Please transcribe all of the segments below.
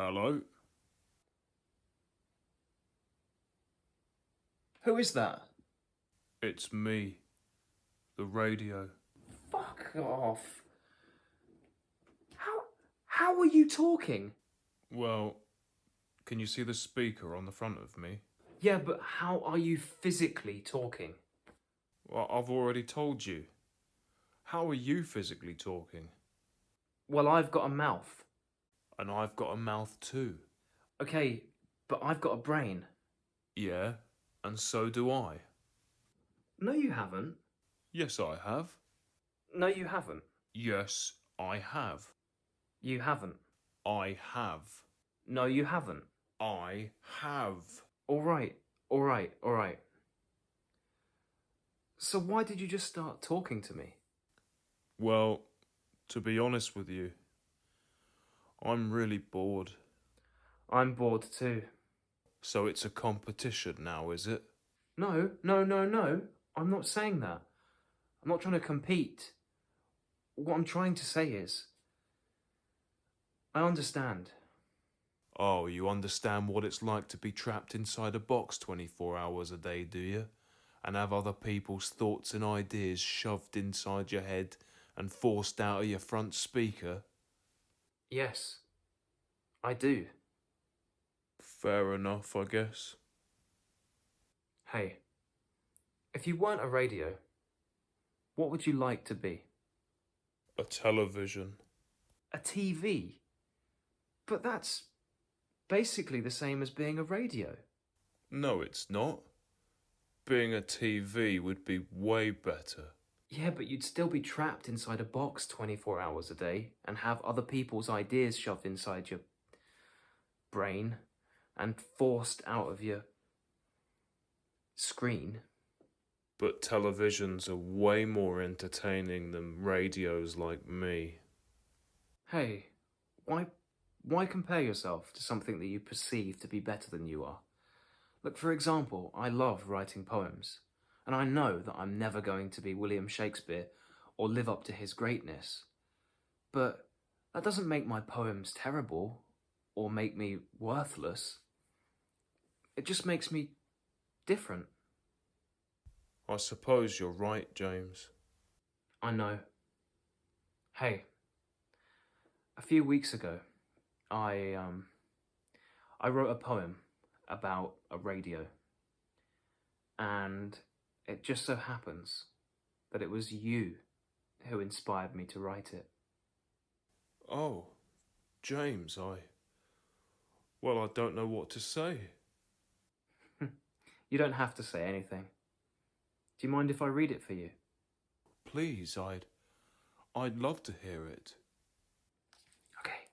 Hello? Who is that? It's me. The radio. Fuck off. How are you talking? Well, can you see the speaker on the front of me? Yeah, but how are you physically talking? Well, I've already told you. How are you physically talking? Well, I've got a mouth. And I've got a mouth too. Okay, but I've got a brain. Yeah, and so do I. No, you haven't. Yes, I have. No, you haven't. Yes, I have. You haven't. I have. No, you haven't. I have. All right, all right, all right. So why did you just start talking to me? Well, to be honest with you, I'm really bored. I'm bored too. So it's a competition now, is it? No, no, no, no. I'm not saying that. I'm not trying to compete. What I'm trying to say is, I understand. Oh, you understand what it's like to be trapped inside a box 24 hours a day, do you? And have other people's thoughts and ideas shoved inside your head and forced out of your front speaker? Yes, I do. Fair enough, I guess. Hey, if you weren't a radio, what would you like to be? A television. A TV? But that's basically the same as being a radio. No, it's not. Being a TV would be way better. Yeah, but you'd still be trapped inside a box 24 hours a day and have other people's ideas shoved inside your brain and forced out of your screen. But televisions are way more entertaining than radios like me. Hey, why compare yourself to something that you perceive to be better than you are? Look, for example, I love writing poems, and I know that I'm never going to be William Shakespeare or live up to his greatness. But that doesn't make my poems terrible or make me worthless. It just makes me different. I suppose you're right, James. I know. Hey, a few weeks ago, I wrote a poem about a radio, and it just so happens that it was you who inspired me to write it. Oh, James, well, I don't know what to say. You don't have to say anything. Do you mind if I read it for you? Please, I'd love to hear it. Okay.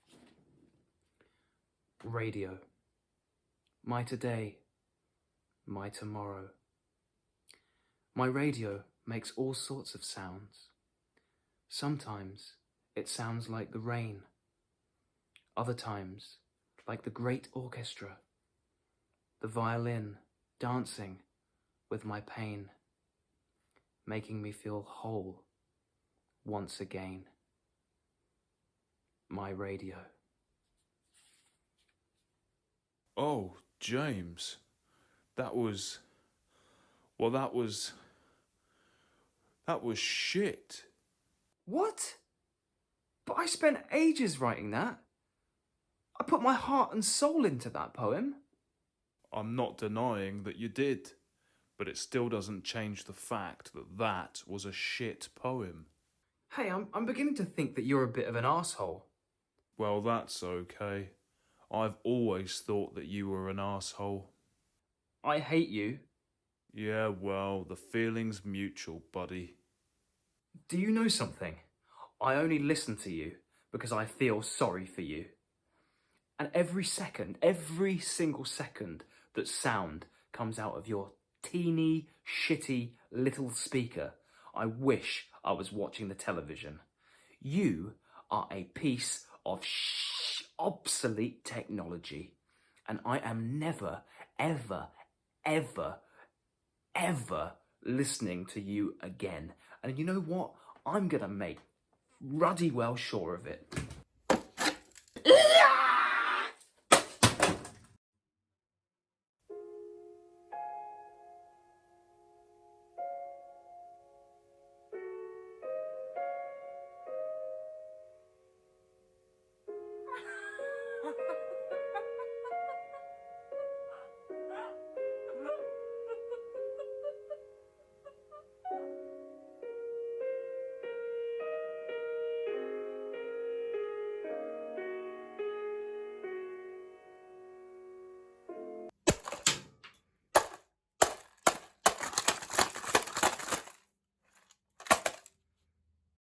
Radio. My today, my tomorrow. My radio makes all sorts of sounds. Sometimes it sounds like the rain. Other times, like the great orchestra. The violin dancing with my pain, making me feel whole once again. My radio. Oh, James, that was shit. What? But I spent ages writing that. I put my heart and soul into that poem. I'm not denying that you did, but it still doesn't change the fact that that was a shit poem. Hey, I'm beginning to think that you're a bit of an arsehole. Well, that's okay. I've always thought that you were an asshole. I hate you. Yeah, well, the feeling's mutual, buddy. Do you know something? I only listen to you because I feel sorry for you. And every single second that sound comes out of your teeny, shitty little speaker, I wish I was watching the television. You are a piece of obsolete technology, and I am never, ever, ever, ever listening to you again. And you know what? I'm gonna make ruddy well sure of it.